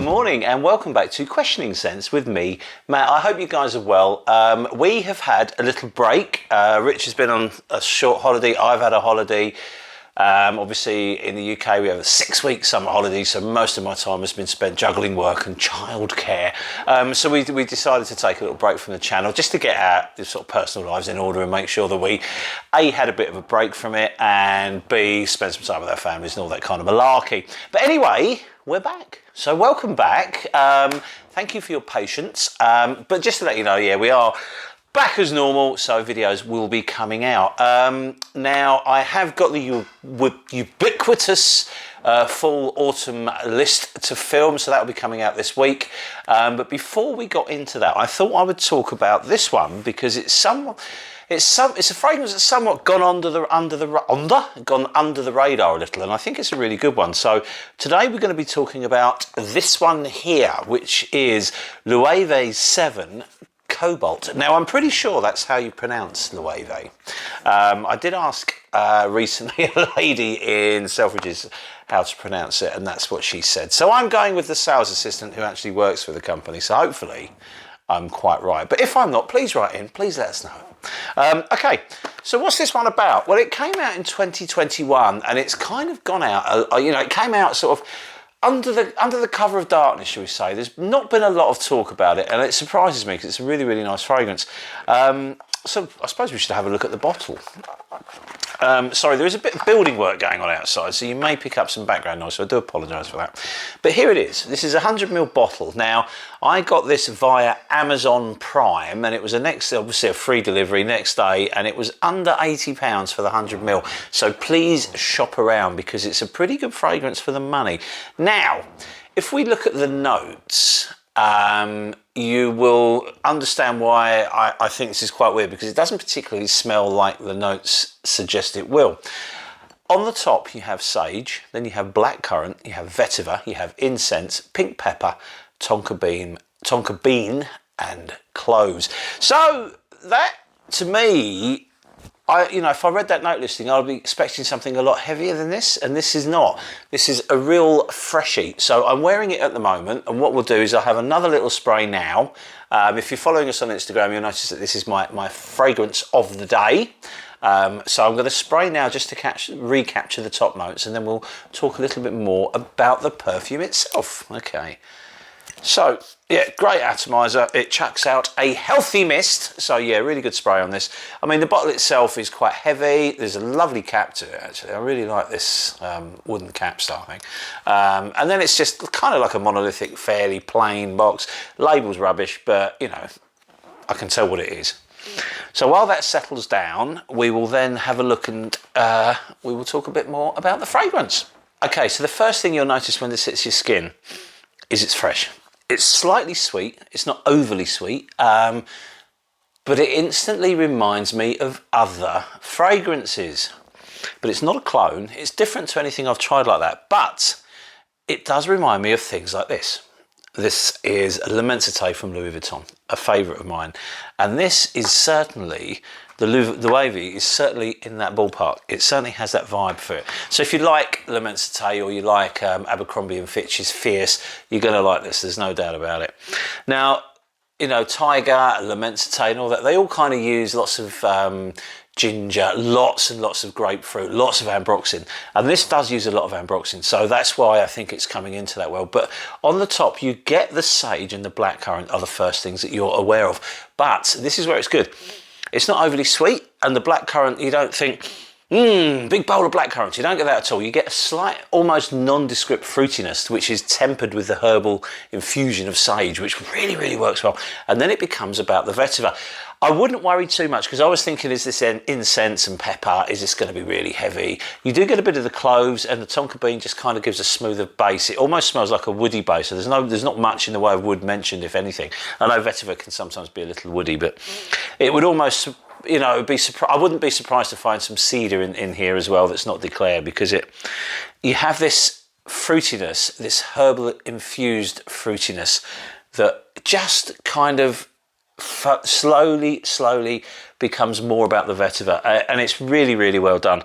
morning and welcome back to Questioning Sense with me, Matt. I hope you guys are well. We have had a little break. Rich has been on a short holiday. I've had a holiday. Obviously in the UK we have a 6-week summer holiday, so most of my time has been spent juggling work and childcare. So we decided to take a little break from the channel just to get our sort of personal lives in order and make sure that we A, had a bit of a break from it, and B, spend some time with our families and all that kind of malarkey. But anyway, we're back. So welcome back. Thank you for your patience. But just to let you know, yeah, we are back as normal, so videos will be coming out. Now, I have got the ubiquitous full autumn list to film, so that will be coming out this week. But before we got into that, I thought I would talk about this one because it's a fragrance that's somewhat gone under the radar a little, and I think it's a really good one. So today we're going to be talking about this one here, which is Loewe 7 Cobalt. Now, I'm pretty sure that's how you pronounce Loewe. I did ask recently a lady in Selfridges how to pronounce it, and that's what she said. So I'm going with the sales assistant who actually works for the company, so hopefully I'm quite right. But if I'm not, please write in, please let us know. Okay, so what's this one about? Well, it came out in 2021, and it's kind of gone out, it came out sort of under the cover of darkness, shall we say. There's not been a lot of talk about it, and it surprises me because it's a really, really nice fragrance. So I suppose we should have a look at the bottle. Sorry, there is a bit of building work going on outside, so you may pick up some background noise, so I do apologise for that. But here it is. This is a 100ml bottle. Now, I got this via Amazon Prime, and it was obviously a free delivery next day, and it was under £80 for the 100ml. So please shop around because it's a pretty good fragrance for the money. Now, if we look at the notes, you will understand why I think this is quite weird, because it doesn't particularly smell like the notes suggest it will. On the top you have sage, then you have blackcurrant, you have vetiver, you have incense, pink pepper, tonka bean and cloves. So that, to me, if I read that note listing, I'd be expecting something a lot heavier than this, and this is not. This is a real freshie. So I'm wearing it at the moment, and what we'll do is I'll have another little spray now. If you're following us on Instagram, you'll notice that this is my fragrance of the day. So I'm going to spray now just to recapture the top notes, and then we'll talk a little bit more about the perfume itself. Okay. So, yeah, great atomizer. It chucks out a healthy mist. So, yeah, really good spray on this. I mean, the bottle itself is quite heavy. There's a lovely cap to it, actually. I really like this wooden cap style thing. And then it's just kind of like a monolithic, fairly plain box. Label's rubbish, but, I can tell what it is. So while that settles down, we will then have a look and we will talk a bit more about the fragrance. Okay, so the first thing you'll notice when this hits your skin is it's fresh. It's slightly sweet, it's not overly sweet, but it instantly reminds me of other fragrances. But it's not a clone, it's different to anything I've tried like that, but it does remind me of things like this. This is a L'Immensité from Louis Vuitton, a favourite of mine. And this is certainly, the Loewe is certainly in that ballpark. It certainly has that vibe for it. So if you like L'Immensité or you like Abercrombie & Fitch's Fierce, you're going to like this, there's no doubt about it. Now, Tiger, L'Immensité and all that, they all kind of use lots of ginger, lots and lots of grapefruit, lots of ambroxan, and this does use a lot of ambroxan, so that's why I think it's coming into that well. But on the top you get the sage and the blackcurrant are the first things that you're aware of, but this is where it's good. It's not overly sweet, and the blackcurrant, you don't think, big bowl of blackcurrant. You don't get that at all. You get a slight, almost nondescript fruitiness, which is tempered with the herbal infusion of sage, which really, really works well. And then it becomes about the vetiver. I wouldn't worry too much, because I was thinking, is this incense and pepper? Is this going to be really heavy? You do get a bit of the cloves, and the tonka bean just kind of gives a smoother base. It almost smells like a woody base, so there's not much in the way of wood mentioned, if anything. I know vetiver can sometimes be a little woody, but it would almost, I wouldn't be surprised to find some cedar in here as well that's not declared, because you have this fruitiness, this herbal infused fruitiness that just kind of slowly becomes more about the vetiver, and it's really, really well done.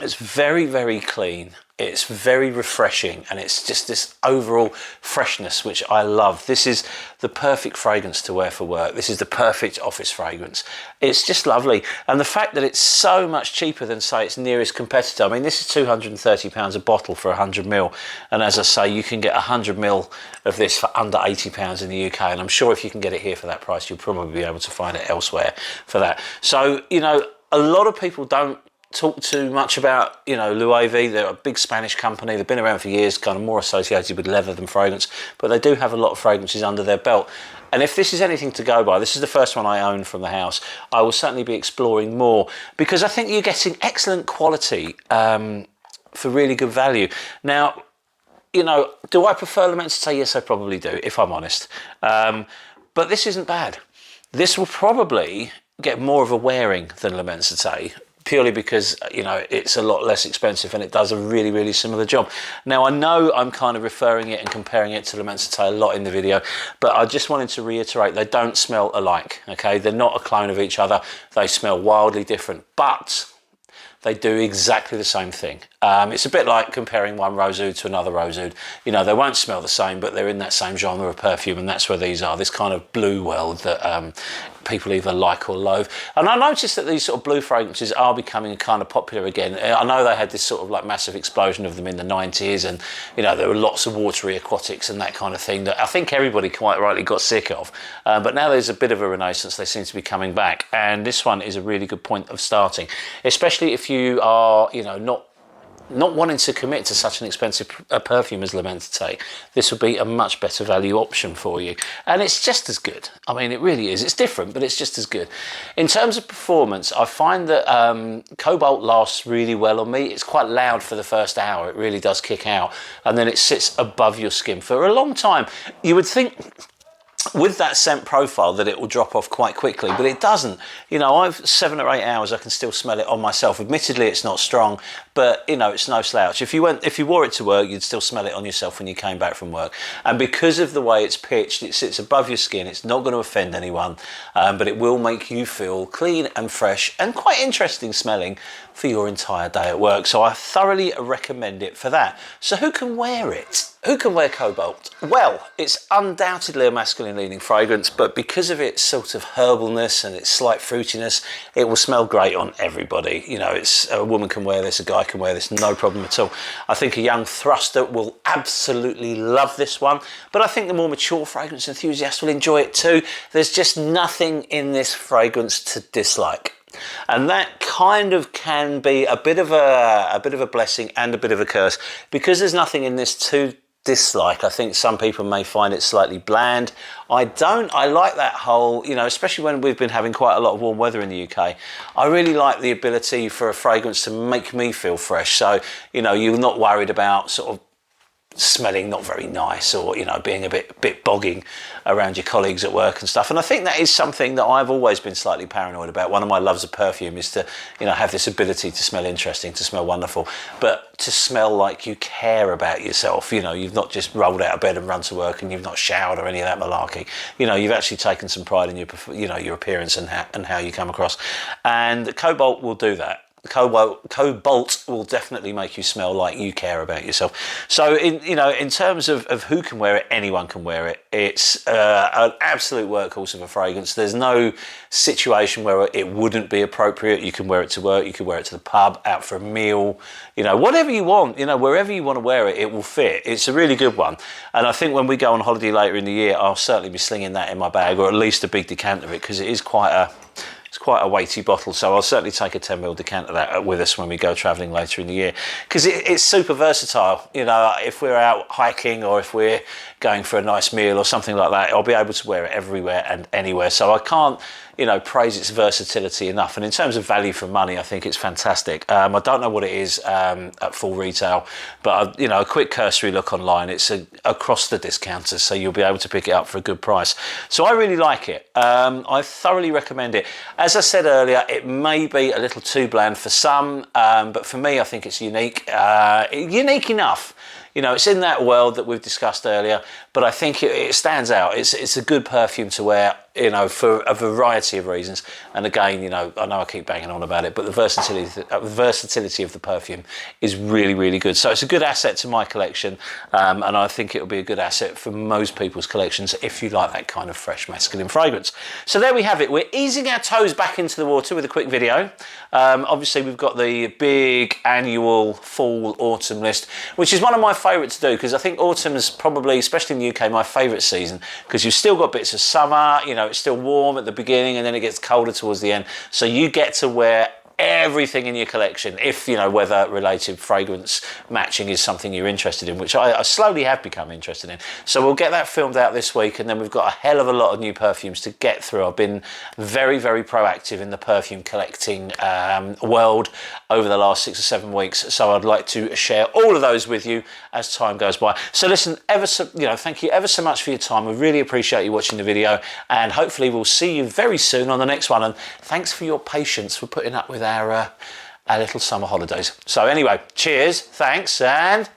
It's very, very clean. It's very refreshing, and it's just this overall freshness, which I love. This is the perfect fragrance to wear for work. This is the perfect office fragrance. It's just lovely. And the fact that it's so much cheaper than, say, its nearest competitor. I mean, this is £230 a bottle for 100ml. And as I say, you can get 100ml of this for under £80 in the UK. And I'm sure if you can get it here for that price, you'll probably be able to find it elsewhere for that. So, you know, a lot of people don't talk too much about, you know, Loewe. They're a big Spanish company. They've been around for years, kind of more associated with leather than fragrance, but they do have a lot of fragrances under their belt. And if this is anything to go by, this is the first one I own from the house, I will certainly be exploring more, because I think you're getting excellent quality for really good value. Now, you know, do I prefer L'Immensité? Yes, I probably do, if I'm honest. But this isn't bad. This will probably get more of a wearing than L'Immensité, purely because, you know, it's a lot less expensive and it does a really, really similar job. Now, I know I'm kind of referring it and comparing it to L'Immensité a lot in the video, but I just wanted to reiterate, they don't smell alike, okay? They're not a clone of each other. They smell wildly different, but they do exactly the same thing. It's a bit like comparing one rose oud to another rose oud. You know, they won't smell the same, but they're in that same genre of perfume, and that's where these are, this kind of blue world that people either like or loathe. And I noticed that these sort of blue fragrances are becoming kind of popular again. I know they had this sort of like massive explosion of them in the 90s, and, you know, there were lots of watery aquatics and that kind of thing that I think everybody quite rightly got sick of. But now there's a bit of a renaissance. They seem to be coming back, and this one is a really good point of starting, especially if you are, you know, not wanting to commit to such an expensive perfume as L'Immensité. This would be a much better value option for you. And it's just as good. I mean, it really is. It's different, but it's just as good. In terms of performance, I find that Cobalt lasts really well on me. It's quite loud for the first hour. It really does kick out. And then it sits above your skin for a long time. You would think with that scent profile that it will drop off quite quickly, but it doesn't. You know, I've 7 or 8 hours, I can still smell it on myself. Admittedly, it's not strong, but, you know, it's no slouch. If you wore it to work, you'd still smell it on yourself when you came back from work. And because of the way it's pitched, it sits above your skin. It's not going to offend anyone, but it will make you feel clean and fresh and quite interesting smelling for your entire day at work. So I thoroughly recommend it for that. So who can wear it? Who can wear Cobalt? Well, it's undoubtedly a masculine leaning fragrance, but because of its sort of herbalness and its slight fruitiness, it will smell great on everybody. You know, it's a woman can wear this, a guy can wear this, no problem at all. I think a young thruster will absolutely love this one, but I think the more mature fragrance enthusiast will enjoy it too. There's just nothing in this fragrance to dislike. And that kind of can be a bit of a blessing and a bit of a curse, because there's nothing in this to dislike. I think some people may find it slightly bland. I don't. I like that whole, you know, especially when we've been having quite a lot of warm weather in the UK. I really like the ability for a fragrance to make me feel fresh. So, you know, you're not worried about sort of smelling not very nice, or, you know, being a bit bogging around your colleagues at work and stuff. And I think that is something that I've always been slightly paranoid about. One of my loves of perfume is to, you know, have this ability to smell interesting, to smell wonderful, but to smell like you care about yourself. You know, you've not just rolled out of bed and run to work, and you've not showered or any of that malarkey. You know, you've actually taken some pride in your, you know, your appearance and how you come across. And Cobalt will do that. Cobalt will definitely make you smell like you care about yourself. So, in terms of who can wear it, anyone can wear it. It's an absolute workhorse of a fragrance. There's no situation where it wouldn't be appropriate. You can wear it to work, you can wear it to the pub, out for a meal, you know, whatever you want, you know, wherever you want to wear it, it will fit. It's a really good one. And I think when we go on holiday later in the year, I'll certainly be slinging that in my bag, or at least a big decanter of it, because it is quite a weighty bottle. So I'll certainly take a 10ml decanter of that with us when we go travelling later in the year, because it's super versatile. You know, if we're out hiking, or if we're going for a nice meal or something like that, I'll be able to wear it everywhere and anywhere. So I can't, you know, praise its versatility enough. And in terms of value for money, I think it's fantastic. I don't know what it is at full retail, but you know, a quick cursory look online, it's across the discounters, so you'll be able to pick it up for a good price. So I really like it. I thoroughly recommend it. As I said earlier, it may be a little too bland for some, but for me, I think it's unique. Unique enough. You know, it's in that world that we've discussed earlier, but I think it stands out. It's a good perfume to wear. you know, for a variety of reasons. And again, you know I keep banging on about it, but the versatility of the perfume is really, really good. So it's a good asset to my collection, and I think it'll be a good asset for most people's collections if you like that kind of fresh masculine fragrance. So there we have it. We're easing our toes back into the water with a quick video. Obviously, we've got the big annual fall autumn list, which is one of my favourites to do, because I think autumn is probably, especially in the UK, my favourite season, because you've still got bits of summer, you know, it's still warm at the beginning and then it gets colder towards the end. So you get to wear everything in your collection if, you know, weather related fragrance matching is something you're interested in, which I slowly have become interested in. So we'll get that filmed out this week, and then we've got a hell of a lot of new perfumes to get through. I've been very, very proactive in the perfume collecting world over the last 6 or 7 weeks, so I'd like to share all of those with you as time goes by. So listen, thank you ever so much for your time. I really appreciate you watching the video, and hopefully we'll see you very soon on the next one. And thanks for your patience for putting up with our little summer holidays. So anyway, cheers, thanks, and